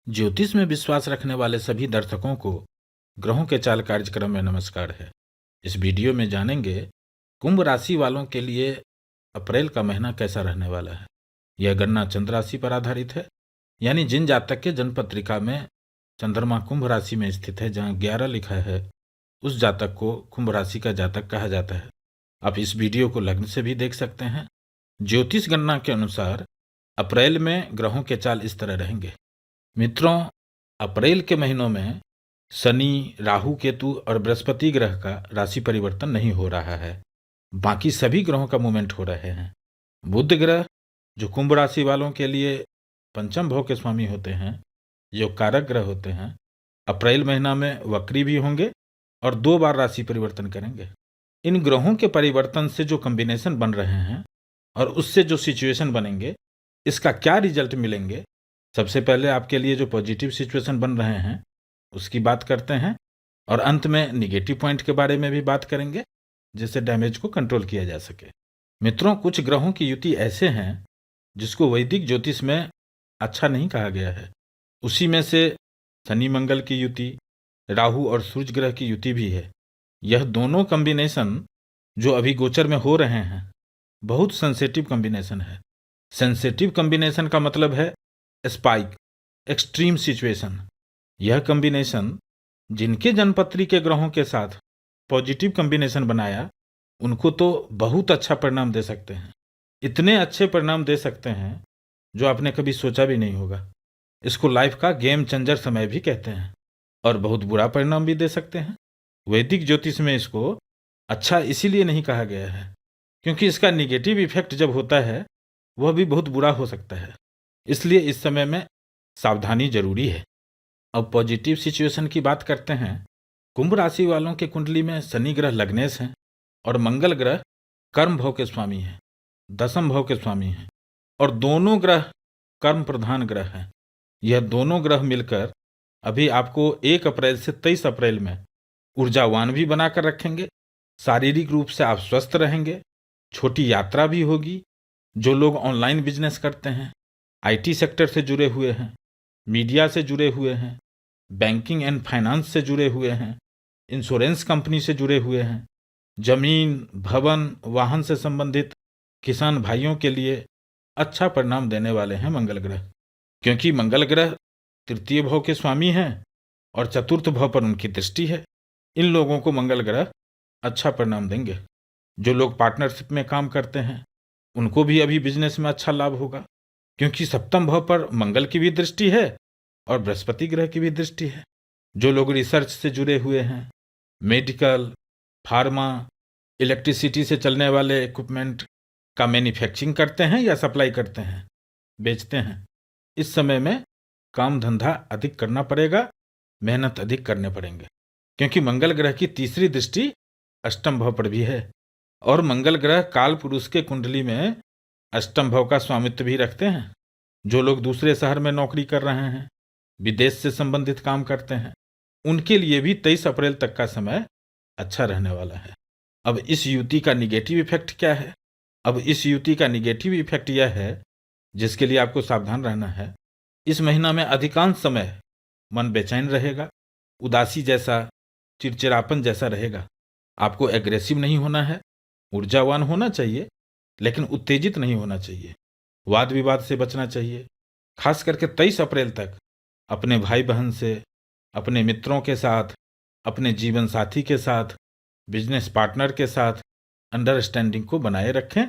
ज्योतिष में विश्वास रखने वाले सभी दर्शकों को ग्रहों के चाल कार्यक्रम में नमस्कार है। इस वीडियो में जानेंगे कुंभ राशि वालों के लिए अप्रैल का महीना कैसा रहने वाला है। यह गणना चंद्र राशि पर आधारित है, यानी जिन जातक के जन्म पत्रिका में चंद्रमा कुंभ राशि में स्थित है, जहां 11 लिखा है, उस जातक को कुंभ राशि का जातक कहा जाता है। आप इस वीडियो को लग्न से भी देख सकते हैं। ज्योतिष गणना के अनुसार अप्रैल में ग्रहों के चाल इस तरह रहेंगे। मित्रों, अप्रैल के महीनों में शनि, राहु, केतु और बृहस्पति ग्रह का राशि परिवर्तन नहीं हो रहा है। बाकी सभी ग्रहों का मूवमेंट हो रहे हैं। बुध ग्रह, जो कुंभ राशि वालों के लिए पंचम भाव के स्वामी होते हैं, जो कारक ग्रह होते हैं, अप्रैल महीना में वक्री भी होंगे और 2 बार राशि परिवर्तन करेंगे। इन ग्रहों के परिवर्तन से जो कॉम्बिनेशन बन रहे हैं और उससे जो सिचुएशन बनेंगे, इसका क्या रिजल्ट मिलेंगे, सबसे पहले आपके लिए जो पॉजिटिव सिचुएशन बन रहे हैं उसकी बात करते हैं और अंत में निगेटिव पॉइंट के बारे में भी बात करेंगे, जिससे डैमेज को कंट्रोल किया जा सके। मित्रों, कुछ ग्रहों की युति ऐसे हैं जिसको वैदिक ज्योतिष में अच्छा नहीं कहा गया है। उसी में से शनि मंगल की युति, राहु और सूर्य ग्रह की युति भी है। यह दोनों कॉम्बिनेशन जो अभी गोचर में हो रहे हैं, बहुत सेंसिटिव कॉम्बिनेशन है। सेंसिटिव कॉम्बिनेशन का मतलब है स्पाइक, एक्सट्रीम सिचुएशन। यह कॉम्बिनेशन जिनके जन्मपत्री के ग्रहों के साथ पॉजिटिव कॉम्बिनेशन बनाया, उनको तो बहुत अच्छा परिणाम दे सकते हैं। इतने अच्छे परिणाम दे सकते हैं जो आपने कभी सोचा भी नहीं होगा। इसको लाइफ का गेम चेंजर समय भी कहते हैं और बहुत बुरा परिणाम भी दे सकते हैं। वैदिक ज्योतिष में इसको अच्छा इसीलिए नहीं कहा गया है क्योंकि इसका निगेटिव इफेक्ट जब होता है वह भी बहुत बुरा हो सकता है। इसलिए इस समय में सावधानी जरूरी है। अब पॉजिटिव सिचुएशन की बात करते हैं। कुंभ राशि वालों के कुंडली में शनि ग्रह लग्नेश हैं और मंगल ग्रह कर्म भाव के स्वामी हैं, दसम भाव के स्वामी हैं और दोनों ग्रह कर्म प्रधान ग्रह हैं। यह दोनों ग्रह मिलकर अभी आपको 1 अप्रैल से 23 अप्रैल में ऊर्जावान भी बनाकर रखेंगे। शारीरिक रूप से आप स्वस्थ रहेंगे। छोटी यात्रा भी होगी। जो लोग ऑनलाइन बिजनेस करते हैं, आईटी सेक्टर से जुड़े हुए हैं, मीडिया से जुड़े हुए हैं, बैंकिंग एंड फाइनेंस से जुड़े हुए हैं, इंश्योरेंस कंपनी से जुड़े हुए हैं, जमीन, भवन, वाहन से संबंधित किसान भाइयों के लिए अच्छा परिणाम देने वाले हैं मंगल ग्रह। क्योंकि मंगल ग्रह तृतीय भाव के स्वामी हैं और चतुर्थ भाव पर उनकी दृष्टि है। इन लोगों को मंगल ग्रह अच्छा परिणाम देंगे। जो लोग पार्टनरशिप में काम करते हैं उनको भी अभी बिजनेस में अच्छा लाभ होगा, क्योंकि सप्तम भाव पर मंगल की भी दृष्टि है और बृहस्पति ग्रह की भी दृष्टि है। जो लोग रिसर्च से जुड़े हुए हैं, मेडिकल, फार्मा, इलेक्ट्रिसिटी से चलने वाले इक्विपमेंट का मैन्युफैक्चरिंग करते हैं या सप्लाई करते हैं, बेचते हैं, इस समय में काम धंधा अधिक करना पड़ेगा, मेहनत अधिक करने पड़ेंगे, क्योंकि मंगल ग्रह की तीसरी दृष्टि अष्टम भाव पर भी है और मंगल ग्रह काल पुरुष के कुंडली में अष्टम भाव का स्वामित्व भी रखते हैं। जो लोग दूसरे शहर में नौकरी कर रहे हैं, विदेश से संबंधित काम करते हैं, उनके लिए भी 23 अप्रैल तक का समय अच्छा रहने वाला है। अब इस युति का निगेटिव इफेक्ट क्या है? अब इस युति का निगेटिव इफेक्ट यह है, जिसके लिए आपको सावधान रहना है। इस महीना में अधिकांश समय मन बेचैन रहेगा, उदासी जैसा, चिड़चिड़ापन जैसा रहेगा। आपको एग्रेसिव नहीं होना है, ऊर्जावान होना चाहिए, लेकिन उत्तेजित नहीं होना चाहिए। वाद विवाद से बचना चाहिए। खास करके 23 अप्रैल तक अपने भाई बहन से, अपने मित्रों के साथ, अपने जीवन साथी के साथ, बिजनेस पार्टनर के साथ अंडरस्टैंडिंग को बनाए रखें।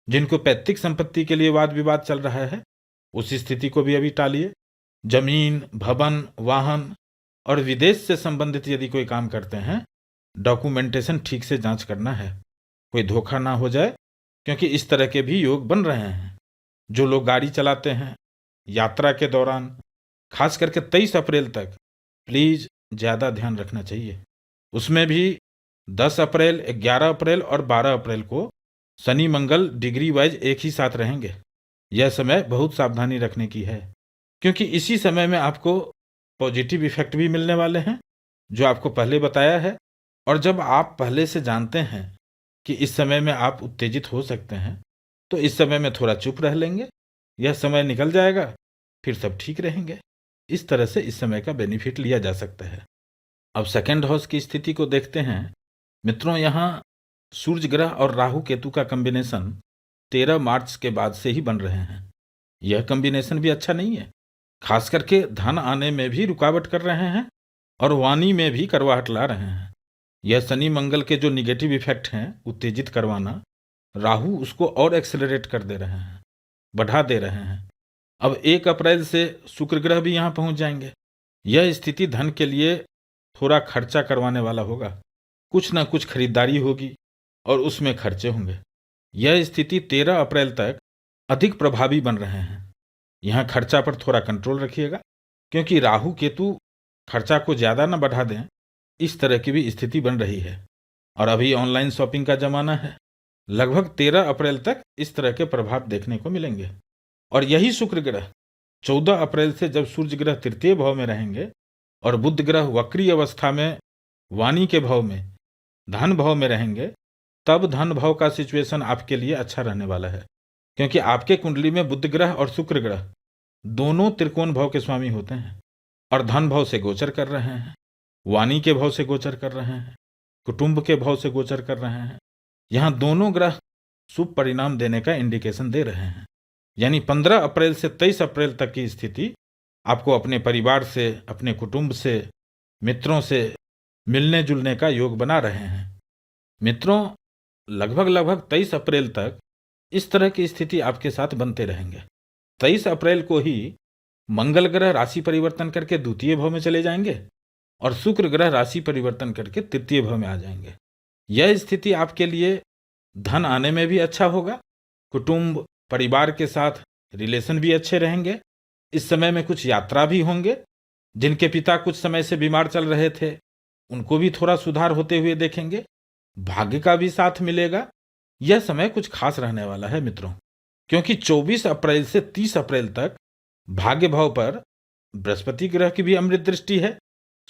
जिनको पैतृक संपत्ति के लिए वाद विवाद चल रहा है, उस स्थिति को भी अभी टालिए। जमीन, भवन, वाहन और विदेश से संबंधित यदि कोई काम करते हैं, डॉक्यूमेंटेशन ठीक से जांच करना है, कोई धोखा ना हो जाए, क्योंकि इस तरह के भी योग बन रहे हैं। जो लोग गाड़ी चलाते हैं, यात्रा के दौरान, खास करके 23 अप्रैल तक प्लीज ज़्यादा ध्यान रखना चाहिए। उसमें भी 10 अप्रैल, 11 अप्रैल और 12 अप्रैल को शनि मंगल डिग्री वाइज एक ही साथ रहेंगे। यह समय बहुत सावधानी रखने की है, क्योंकि इसी समय में आपको पॉजिटिव इफेक्ट भी मिलने वाले हैं, जो आपको पहले बताया है। और जब आप पहले से जानते हैं कि इस समय में आप उत्तेजित हो सकते हैं, तो इस समय में थोड़ा चुप रह लेंगे। यह समय निकल जाएगा, फिर सब ठीक रहेंगे। इस तरह से इस समय का बेनिफिट लिया जा सकता है। अब सेकेंड हाउस की स्थिति को देखते हैं मित्रों। यहाँ सूर्य ग्रह और राहु केतु का कॉम्बिनेशन 13 मार्च के बाद से ही बन रहे हैं। यह कॉम्बिनेशन भी अच्छा नहीं है, खास करके धन आने में भी रुकावट कर रहे हैं और वाणी में भी करवाहट ला रहे हैं। यह शनि मंगल के जो निगेटिव इफेक्ट हैं उत्तेजित करवाना, राहु उसको और एक्सेलरेट कर दे रहे हैं, बढ़ा दे रहे हैं। अब 1 अप्रैल से शुक्र ग्रह भी यहाँ पहुँच जाएंगे। यह स्थिति धन के लिए थोड़ा खर्चा करवाने वाला होगा, कुछ ना कुछ खरीदारी होगी और उसमें खर्चे होंगे। यह स्थिति 13 अप्रैल तक अधिक प्रभावी बन रहे हैं। यहाँ खर्चा पर थोड़ा कंट्रोल रखिएगा, क्योंकि राहु केतु खर्चा को ज़्यादा न बढ़ा दें, इस तरह की भी स्थिति बन रही है। और अभी ऑनलाइन शॉपिंग का ज़माना है, लगभग 13 अप्रैल तक इस तरह के प्रभाव देखने को मिलेंगे। और यही शुक्र ग्रह 14 अप्रैल से जब सूर्य ग्रह तृतीय भाव में रहेंगे और बुध ग्रह वक्री अवस्था में वाणी के भाव में धन भाव में रहेंगे, तब धन भाव का सिचुएशन आपके लिए अच्छा रहने वाला है, क्योंकि आपके कुंडली में बुध ग्रह और शुक्र ग्रह दोनों त्रिकोण भाव के स्वामी होते हैं और धन भाव से गोचर कर रहे हैं, वाणी के भाव से गोचर कर रहे हैं, कुटुंब के भाव से गोचर कर रहे हैं। यहाँ दोनों ग्रह शुभ परिणाम देने का इंडिकेशन दे रहे हैं। यानी 15 अप्रैल से 23 अप्रैल तक की स्थिति आपको अपने परिवार से, अपने कुटुंब से, मित्रों से मिलने जुलने का योग बना रहे हैं। मित्रों, लगभग 23 अप्रैल तक इस तरह की स्थिति आपके साथ बनते रहेंगे। 23 अप्रैल को ही मंगल ग्रह राशि परिवर्तन करके द्वितीय भाव में चले जाएंगे और शुक्र ग्रह राशि परिवर्तन करके तृतीय भाव में आ जाएंगे। यह स्थिति आपके लिए धन आने में भी अच्छा होगा, कुटुंब परिवार के साथ रिलेशन भी अच्छे रहेंगे। इस समय में कुछ यात्रा भी होंगे। जिनके पिता कुछ समय से बीमार चल रहे थे उनको भी थोड़ा सुधार होते हुए देखेंगे। भाग्य का भी साथ मिलेगा। यह समय कुछ खास रहने वाला है मित्रों, क्योंकि 24 अप्रैल से 30 अप्रैल तक भाग्य भाव पर बृहस्पति ग्रह की भी अमृत दृष्टि है,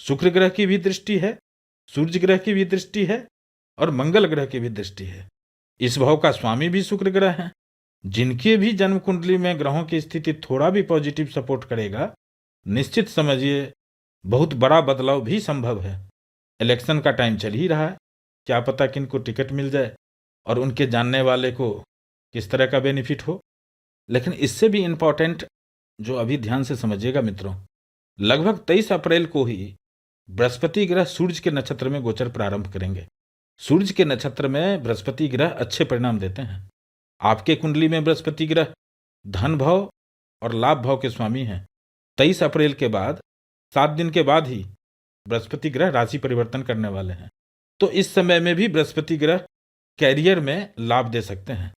शुक्र ग्रह की भी दृष्टि है, सूर्य ग्रह की भी दृष्टि है और मंगल ग्रह की भी दृष्टि है। इस भाव का स्वामी भी शुक्र ग्रह है। जिनके भी जन्म कुंडली में ग्रहों की स्थिति थोड़ा भी पॉजिटिव सपोर्ट करेगा, निश्चित समझिए बहुत बड़ा बदलाव भी संभव है। इलेक्शन का टाइम चल ही रहा है, क्या पता किनको टिकट मिल जाए और उनके जानने वाले को किस तरह का बेनिफिट हो। लेकिन इससे भी इम्पोर्टेंट जो अभी ध्यान से समझिएगा मित्रों, लगभग 23 अप्रैल को ही बृहस्पति ग्रह सूर्य के नक्षत्र में गोचर प्रारंभ करेंगे। सूर्य के नक्षत्र में बृहस्पति ग्रह अच्छे परिणाम देते हैं। आपके कुंडली में बृहस्पति ग्रह धन भाव और लाभ भाव के स्वामी हैं। 23 अप्रैल के बाद 7 दिन के बाद ही बृहस्पति ग्रह राशि परिवर्तन करने वाले हैं। तो इस समय में भी बृहस्पति ग्रह कैरियर में लाभ दे सकते हैं,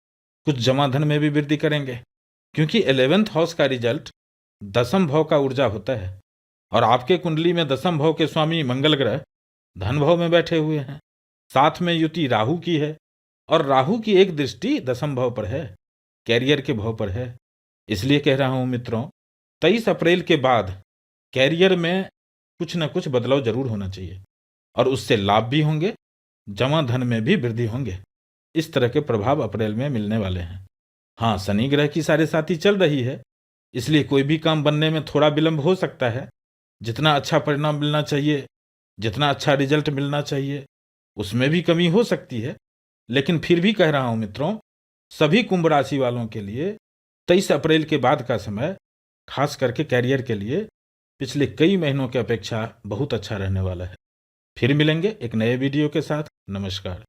कुछ जमा धन में भी वृद्धि करेंगे, क्योंकि 11th हाउस का रिजल्ट 10th भाव का ऊर्जा होता है और आपके कुंडली में 10th भाव के स्वामी मंगल ग्रह धन भाव में बैठे हुए हैं। साथ में युति राहु की है और राहु की एक दृष्टि 10th भाव पर है, कैरियर के भाव पर है। इसलिए कह रहा हूं मित्रों, 23 अप्रैल के बाद कैरियर में कुछ न कुछ बदलाव जरूर होना चाहिए और उससे लाभ भी होंगे, जमा धन में भी वृद्धि होंगे। इस तरह के प्रभाव अप्रैल में मिलने वाले हैं। हाँ, शनि ग्रह की साढ़े साथी चल रही है, इसलिए कोई भी काम बनने में थोड़ा विलंब हो सकता है। जितना अच्छा परिणाम मिलना चाहिए, जितना अच्छा रिजल्ट मिलना चाहिए, उसमें भी कमी हो सकती है। लेकिन फिर भी कह रहा हूं मित्रों, सभी कुंभ राशि वालों के लिए 23 अप्रैल के बाद का समय खास करके कैरियर के लिए पिछले कई महीनों की अपेक्षा बहुत अच्छा रहने वाला है। फिर मिलेंगे एक नए वीडियो के साथ। नमस्कार।